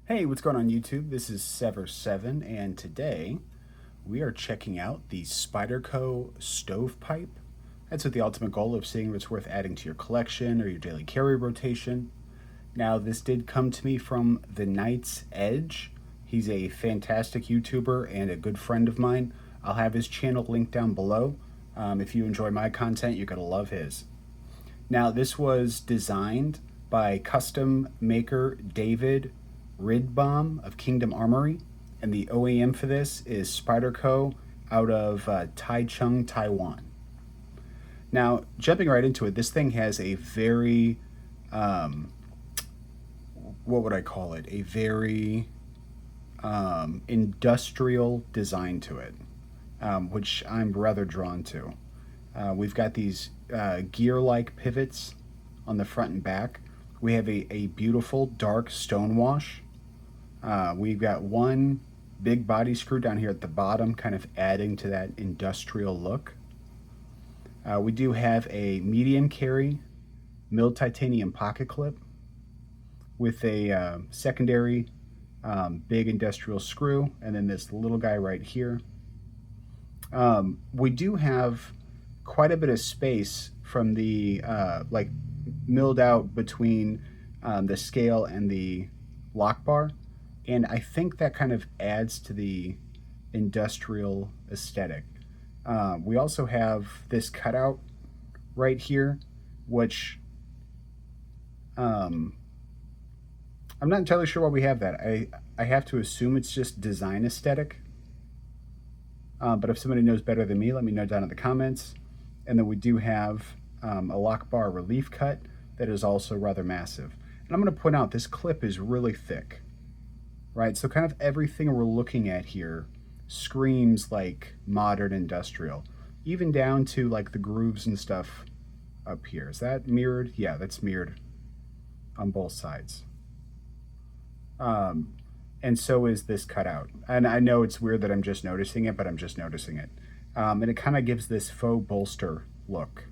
Hey, what's going on YouTube? This is Sever7, and today we are checking out the Spyderco Stovepipe. That's with the ultimate goal of seeing if it's worth adding to your collection or your daily carry rotation. Now, this did come to me from The Knight's Edge. He's a fantastic YouTuber and a good friend of mine. I'll have his channel linked down below. If you enjoy my content, you're going to love his. Now, this was designed by custom maker David Ridbaum of Kingdom Armory, and the OEM for this is Spyderco out of Taichung, Taiwan. Now, jumping right into it, this thing has a very, what would I call it? A very industrial design to it, which I'm rather drawn to. We've got these gear-like pivots on the front and back. We have a beautiful dark stone wash. We've got one big body screw down here at the bottom, kind of adding to that industrial look. We do have a medium carry milled titanium pocket clip with a secondary big industrial screw, and then this little guy right here. We do have quite a bit of space from the like milled out between the scale and the lock bar, and I think that kind of adds to the industrial aesthetic. We also have this cutout right here, which I'm not entirely sure why we have that. I have to assume it's just design aesthetic. But if somebody knows better than me, let me know down in the comments. And then we do have a lock bar relief cut that is also rather massive. And I'm going to point out this clip is really thick, right? So kind of everything we're looking at here screams like modern industrial, even down to like the grooves and stuff up here. Is that mirrored? Yeah, that's mirrored on both sides. And so is this cutout. And I know it's weird that I'm just noticing it, but I'm just noticing it. And it kind of gives this faux bolster look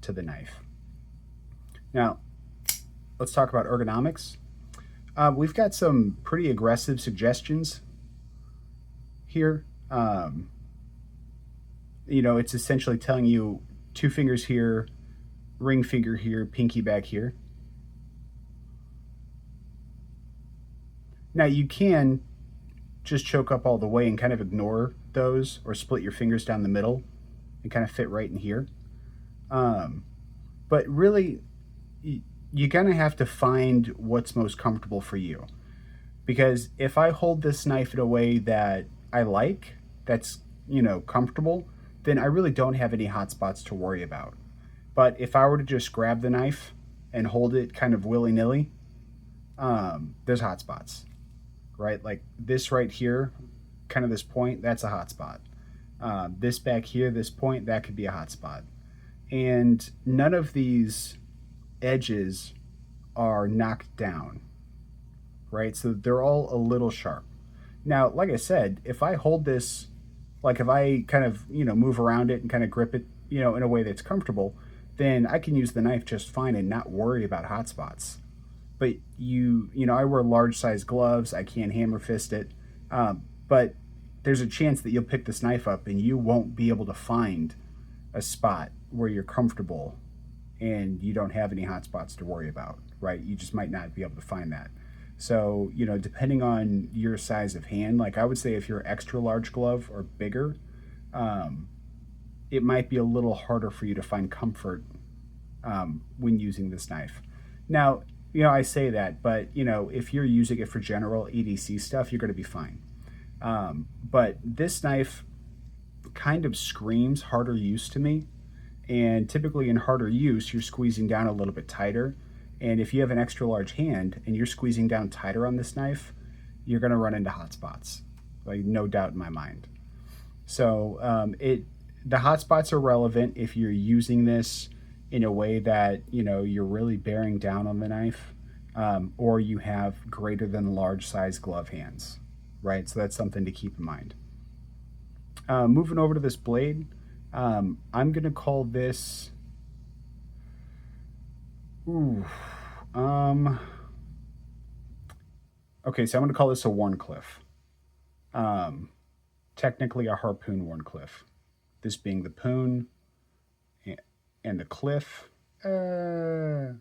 to the knife. Now, let's talk about ergonomics. We've got some pretty aggressive suggestions here. You know, it's essentially telling you 2 fingers here, ring finger here, pinky back here. Now you can just choke up all the way and kind of ignore those, or split your fingers down the middle and kind of fit right in here. But really, you're gonna have to find what's most comfortable for you. Because if I hold this knife in a way that I like, that's, you know, comfortable, then I really don't have any hot spots to worry about. But if I were to just grab the knife and hold it kind of willy-nilly, there's hot spots. Right, like this right here, kind of this point, that's a hot spot. This back here, this point, that could be a hot spot. And none of these edges are knocked down, right? So they're all a little sharp. Now, like I said, if I hold this, like if I kind of, you know, move around it and kind of grip it, you know, in a way that's comfortable, then I can use the knife just fine and not worry about hot spots. But you know, I wear large size gloves. I can't hammer fist it. But there's a chance that you'll pick this knife up and you won't be able to find a spot where you're comfortable and you don't have any hot spots to worry about, right? You just might not be able to find that. So, you know, depending on your size of hand, like I would say if you're extra large glove or bigger, it might be a little harder for you to find comfort when using this knife. Now, you know, I say that, but, you know, if you're using it for general EDC stuff, you're going to be fine. But this knife kind of screams harder use to me. And typically in harder use, you're squeezing down a little bit tighter. And if you have an extra large hand and you're squeezing down tighter on this knife, you're going to run into hot spots, like no doubt in my mind. So the hot spots are relevant if you're using this in a way that, you know, you're really bearing down on the knife, or you have greater than large size glove hands, right? So that's something to keep in mind. Moving over to this blade, I'm gonna call this, ooh, Okay, so I'm going to call this a Wharncliffe. Technically a harpoon Wharncliffe. This being the poon and the cliff. There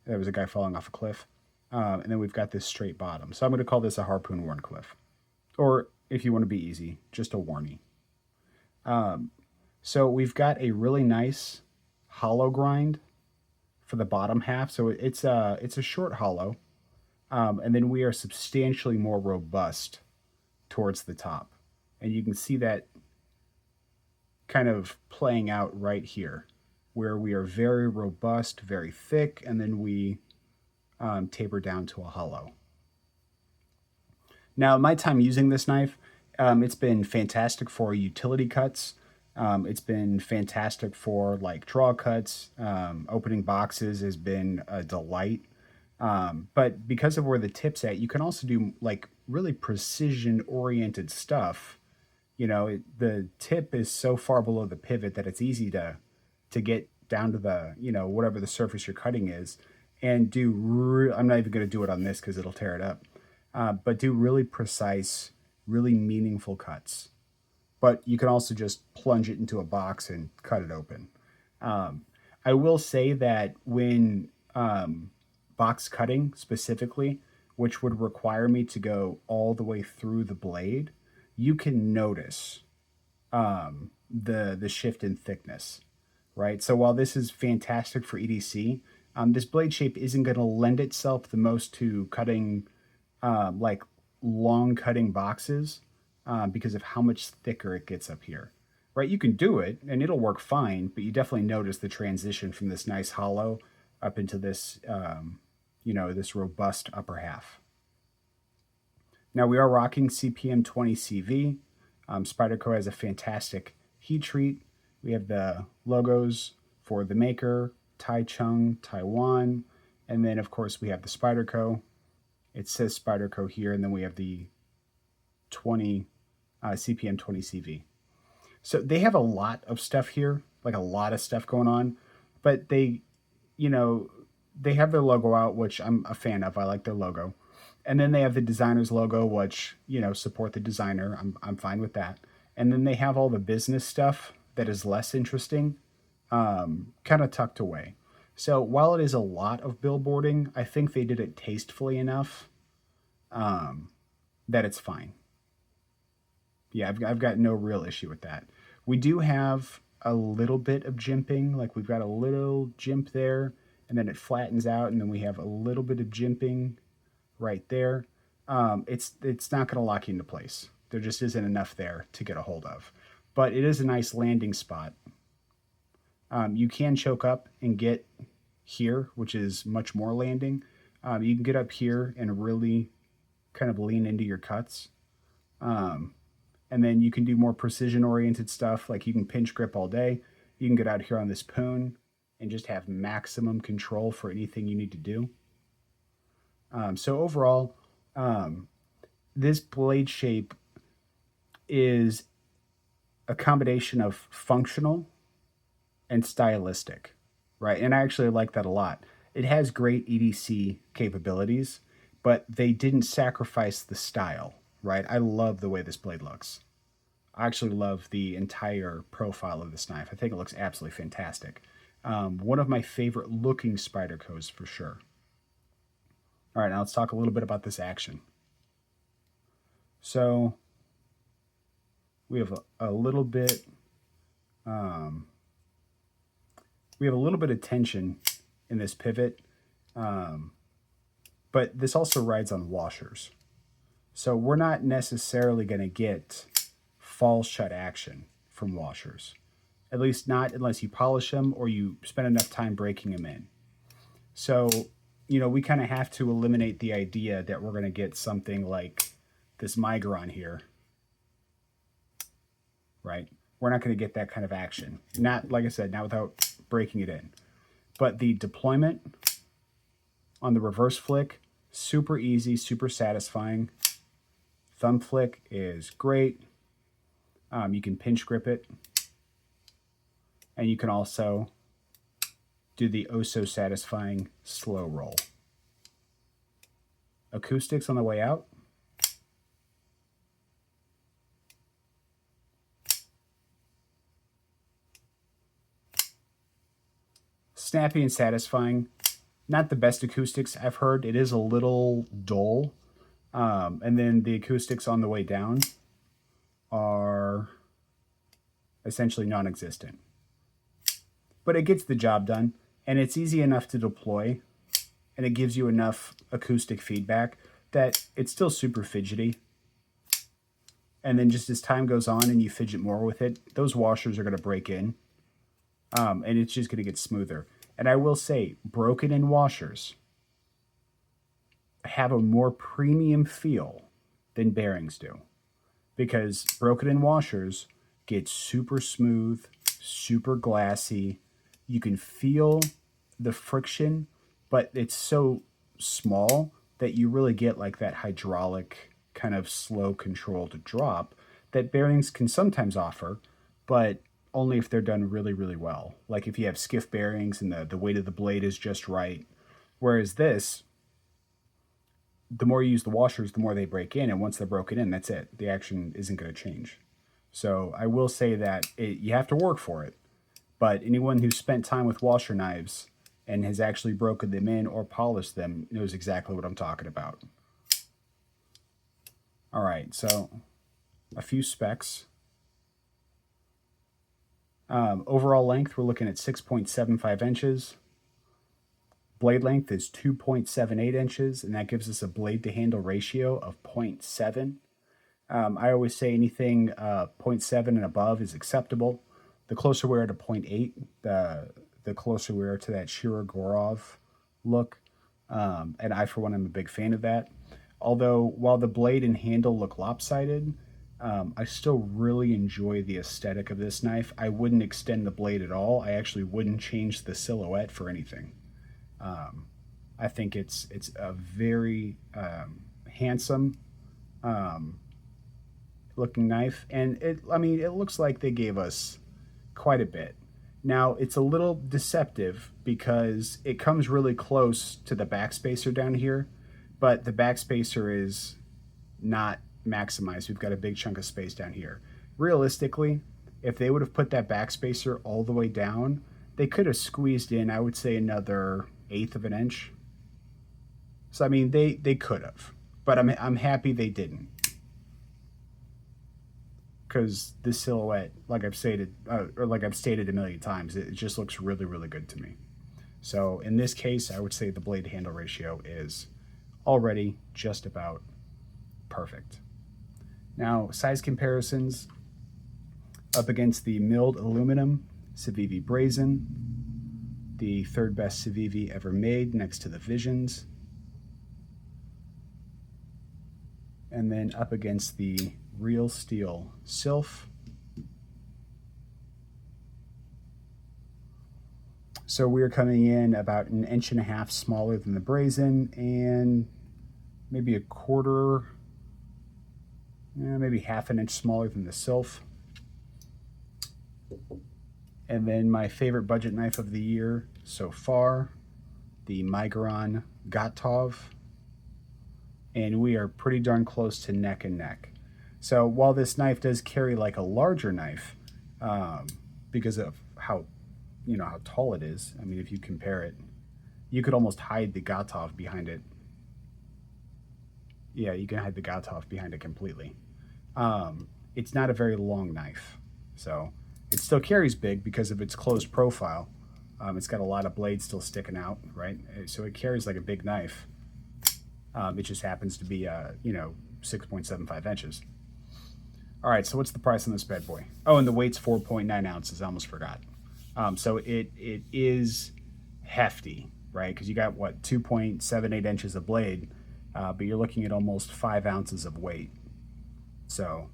was a guy falling off a cliff. And then we've got this straight bottom. So I'm going to call this a harpoon Wharncliffe. Or if you want to be easy, just a Warnie. So we've got a really nice hollow grind for the bottom half. So it's a short hollow. And then we are substantially more robust towards the top. And you can see that kind of playing out right here, where we are very robust, very thick, and then we taper down to a hollow. Now, my time using this knife, it's been fantastic for utility cuts. It's been fantastic for like draw cuts. Opening boxes has been a delight. But because of where the tip's at, you can also do like really precision oriented stuff. You know, the tip is so far below the pivot that it's easy to get down to the, you know, whatever the surface you're cutting is, and do I'm not even going to do it on this because it'll tear it up. But do really precise, really meaningful cuts. But you can also just plunge it into a box and cut it open. I will say that when box cutting specifically, which would require me to go all the way through the blade, you can notice the shift in thickness, right? So while this is fantastic for EDC, this blade shape isn't going to lend itself the most to cutting like long cutting boxes because of how much thicker it gets up here, right? You can do it and it'll work fine, but you definitely notice the transition from this nice hollow up into this, you know, this robust upper half. Now we are rocking CPM 20 CV. Spyderco has a fantastic heat treat. We have the logos for the maker, Taichung, Taiwan, and then of course we have the Spyderco. It says Spyderco here, and then we have the 20 CPM 20 CV. So they have a lot of stuff here, like a lot of stuff going on, but they, you know, they have their logo out, which I'm a fan of. I like their logo. And then they have the designer's logo, which, you know, support the designer. I'm fine with that. And then they have all the business stuff that is less interesting, kind of tucked away. So while it is a lot of billboarding, I think they did it tastefully enough that it's fine. Yeah, I've got no real issue with that. We do have a little bit of jimping, like we've got a little jimp there, and then it flattens out, and then we have a little bit of jimping right there. It's not going to lock you into place. There just isn't enough there to get a hold of. But it is a nice landing spot. You can choke up and get here, which is much more landing. You can get up here and really kind of lean into your cuts. And then you can do more precision-oriented stuff, like you can pinch grip all day. You can get out here on this poon and just have maximum control for anything you need to do. So overall, this blade shape is a combination of functional and stylistic, right? And I actually like that a lot. It has great EDC capabilities, but they didn't sacrifice the style, right? I love the way this blade looks. I actually love the entire profile of this knife. I think it looks absolutely fantastic. One of my favorite looking Spydercos for sure. All right, now let's talk a little bit about this action. So we have a little bit, we have a little bit of tension in this pivot, but this also rides on washers. So we're not necessarily going to get fall shut action from washers, at least not unless you polish them or you spend enough time breaking them in. So, you know, we kind of have to eliminate the idea that we're going to get something like this Migron here, right? We're not going to get that kind of action. Not, like I said, not without breaking it in. But the deployment on the reverse flick, super easy, super satisfying. Thumb flick is great. You can pinch grip it. And you can also do the oh so satisfying slow roll. acoustics on the way out. Snappy and satisfying. Not the best acoustics I've heard. It is a little dull. And then the acoustics on the way down are essentially non-existent. But it gets the job done, and it's easy enough to deploy, and it gives you enough acoustic feedback that it's still super fidgety. And then just as time goes on and you fidget more with it, those washers are going to break in, and it's just going to get smoother. And I will say, broken-in washers have a more premium feel than bearings do, because broken-in washers get super smooth, super glassy. You can feel the friction, but it's so small that you really get like that hydraulic kind of slow controlled drop that bearings can sometimes offer, but only if they're done really, really well. Like if you have skiff bearings and the weight of the blade is just right. Whereas this, the more you use the washers, the more they break in. And once they're broken in, that's it. The action isn't going to change. So I will say that you have to work for it. But anyone who's spent time with washer knives and has actually broken them in or polished them knows exactly what I'm talking about. All right, so a few specs. Overall length, we're looking at 6.75 inches. Blade length is 2.78 inches, and that gives us a blade to handle ratio of 0.7. I always say anything 0.7 and above is acceptable. The closer we are to 0.8, the closer we are to that Shirogorov look. And I, for one, am a big fan of that. Although, while the blade and handle look lopsided, I still really enjoy the aesthetic of this knife. I wouldn't extend the blade at all. I actually wouldn't change the silhouette for anything. I think it's a very handsome looking knife, and it looks like they gave us quite a bit. Now, it's a little deceptive because it comes really close to the backspacer down here, but the backspacer is not maximized. We've got a big chunk of space down here. Realistically, if they would have put that backspacer all the way down, they could have squeezed in, I would say, another 1/8 of an inch. So, I mean, they could have, but I'm happy they didn't. Because this silhouette, like I've stated a million times, it just looks really, really good to me. So in this case, I would say the blade to handle ratio is already just about perfect. Now, size comparisons up against the milled aluminum Civivi Brazen, the third best Civivi ever made next to the Visions, and then up against the real steel Sylph. So we're coming in about 1.5 inches smaller than the Brazen, and maybe a quarter, maybe 1/2 inch smaller than the Sylph. And then my favorite budget knife of the year so far, the Migron Gotov. And we are pretty darn close to neck and neck. So while this knife does carry like a larger knife, because of how tall it is, I mean, if you compare it, you could almost hide the Gotov behind it. Yeah, you can hide the Gotov behind it completely. It's not a very long knife, so it still carries big because of its closed profile. It's got a lot of blades still sticking out, right? So it carries like a big knife. It just happens to be, 6.75 inches. All right, so what's the price on this bad boy? Oh, and the weight's 4.9 ounces. I almost forgot. So it is hefty, right? Because you got, 2.78 inches of blade, but you're looking at almost 5 ounces of weight. So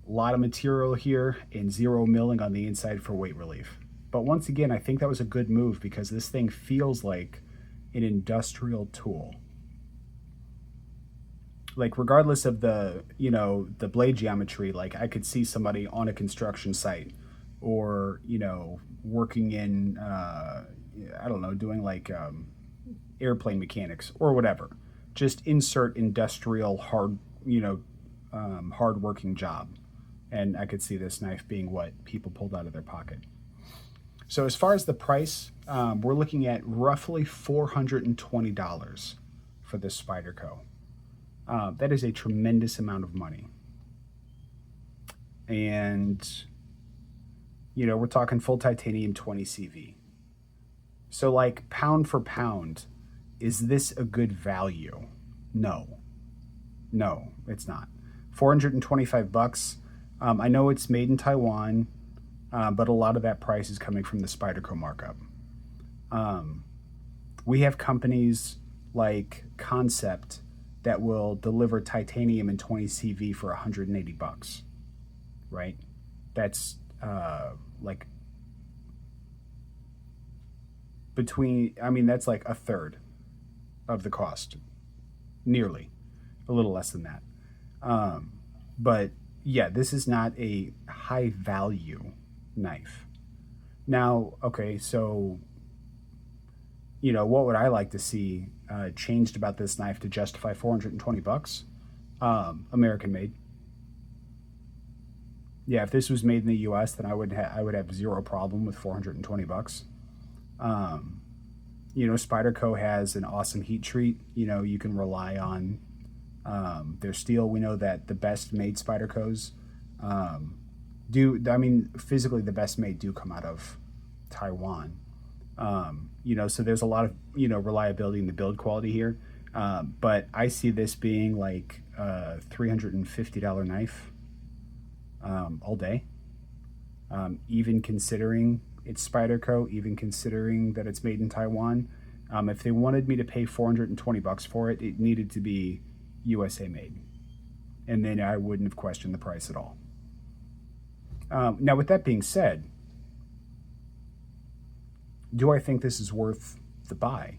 a lot of material here and 0 milling on the inside for weight relief. But once again, I think that was a good move because this thing feels like an industrial tool. Like, regardless of the blade geometry, like I could see somebody on a construction site or, working in, doing like airplane mechanics or whatever. just insert industrial hard, hard working job. And I could see this knife being what people pulled out of their pocket. So as far as the price, we're looking at roughly $420 for this Spyderco. That is a tremendous amount of money. And, we're talking full titanium 20 CV. So like pound for pound, is this a good value? No. No, it's not. 425 bucks. I know it's made in Taiwan, but a lot of that price is coming from the Spyderco markup. We have companies like Concept that will deliver titanium in 20 CV for 180 bucks, right? That's like that's like a third of the cost, nearly, a little less than that. But yeah, this is not a high value knife. Now, okay, so, what would I like to see changed about this knife to justify 420 bucks? American made. Yeah, if this was made in the US, then I would have zero problem with 420 bucks. Spyderco has an awesome heat treat. You can rely on their steel. We know that the best made Spydercos physically the best made do come out of Taiwan. So there's a lot of, reliability in the build quality here. But I see this being like a $350 knife all day. Even considering it's Spyderco, even considering that it's made in Taiwan. If they wanted me to pay 420 bucks for it, it needed to be USA made. And then I wouldn't have questioned the price at all. Now, with that being said, do I think this is worth the buy?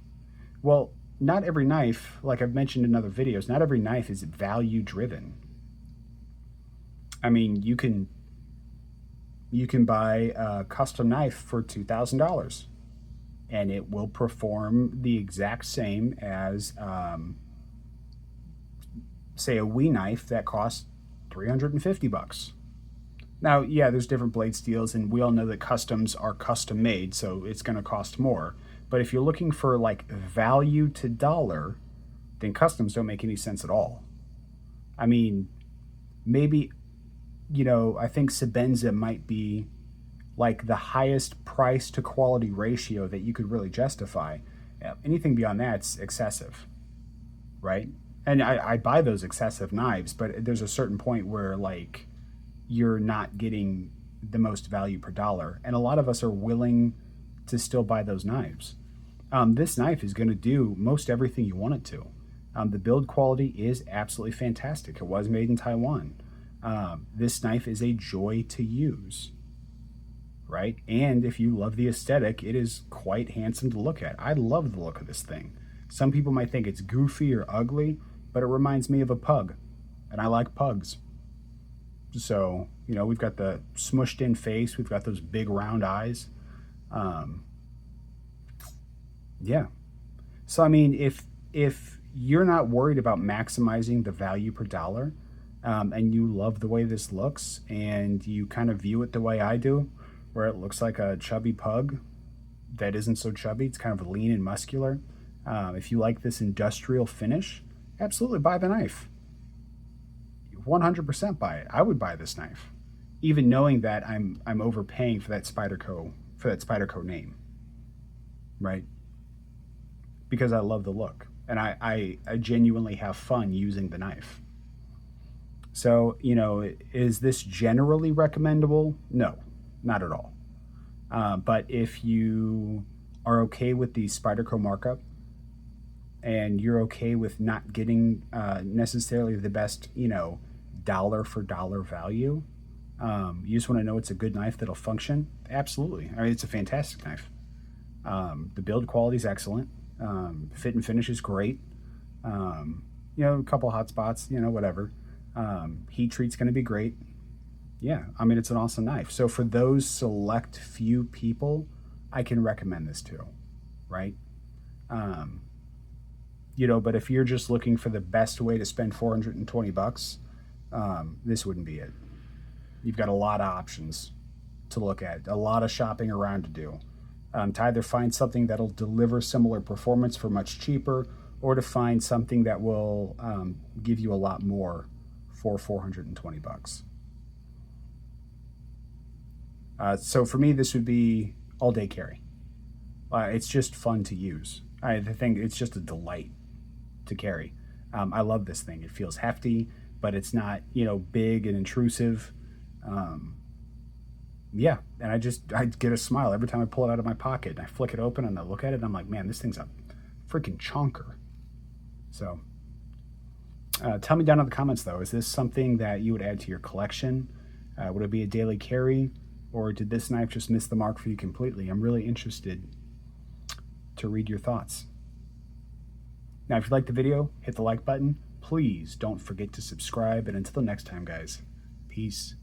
Well, not every knife, like I've mentioned in other videos, not every knife is value driven. I mean, you can buy a custom knife for $2,000 and it will perform the exact same as, say, a Wee knife that costs 350 bucks. Now, yeah, there's different blade steels, and we all know that customs are custom made, so it's going to cost more. But if you're looking for like value to dollar, then customs don't make any sense at all. I mean, maybe, I think Sebenza might be like the highest price to quality ratio that you could really justify. Anything beyond that's excessive, right? And I buy those excessive knives, but there's a certain point where like you're not getting the most value per dollar. And a lot of us are willing to still buy those knives. This knife is going to do most everything you want it to. The build quality is absolutely fantastic. It was made in Taiwan. This knife is a joy to use, right? And if you love the aesthetic, it is quite handsome to look at. I love the look of this thing. Some people might think it's goofy or ugly, but it reminds me of a pug, and I like pugs. So, we've got the smushed in face, we've got those big round eyes. Yeah. So, I mean, if you're not worried about maximizing the value per dollar, and you love the way this looks, and you kind of view it the way I do, where it looks like a chubby pug that isn't so chubby, it's kind of lean and muscular. If you like this industrial finish, absolutely buy the knife. 100% buy it. I would buy this knife, even knowing that I'm overpaying for that Spyderco name, right? Because I love the look, and I genuinely have fun using the knife. So, is this generally recommendable? No, not at all. But if you are okay with the Spyderco markup, and you're okay with not getting necessarily the best, dollar for dollar value, you just want to know it's a good knife that'll function, absolutely. I mean, it's a fantastic knife. The build quality is excellent. Fit and finish is great. A couple hot spots, whatever. Heat treat's going to be great. Yeah, I mean, it's an awesome knife. So for those select few people, I can recommend this to, right? You know, but if you're just looking for the best way to spend 420 bucks, this wouldn't be it. You've got a lot of options to look at, a lot of shopping around to do. To either find something that'll deliver similar performance for much cheaper, or to find something that will give you a lot more for 420 bucks. So for me, this would be all day carry. It's just fun to use. I think it's just a delight to carry. I love this thing. It feels hefty, but it's not, you know, big and intrusive. Um, yeah, and I get a smile every time I pull it out of my pocket and I flick it open and I look at it and I'm like, man, this thing's a freaking chonker. So tell me down in the comments though, is this something that you would add to your collection? Would it be a daily carry, or did this knife just miss the mark for you completely? I'm really interested to read your thoughts. Now, if you liked the video, hit the like button. Please don't forget to subscribe, and until the next time, guys, peace.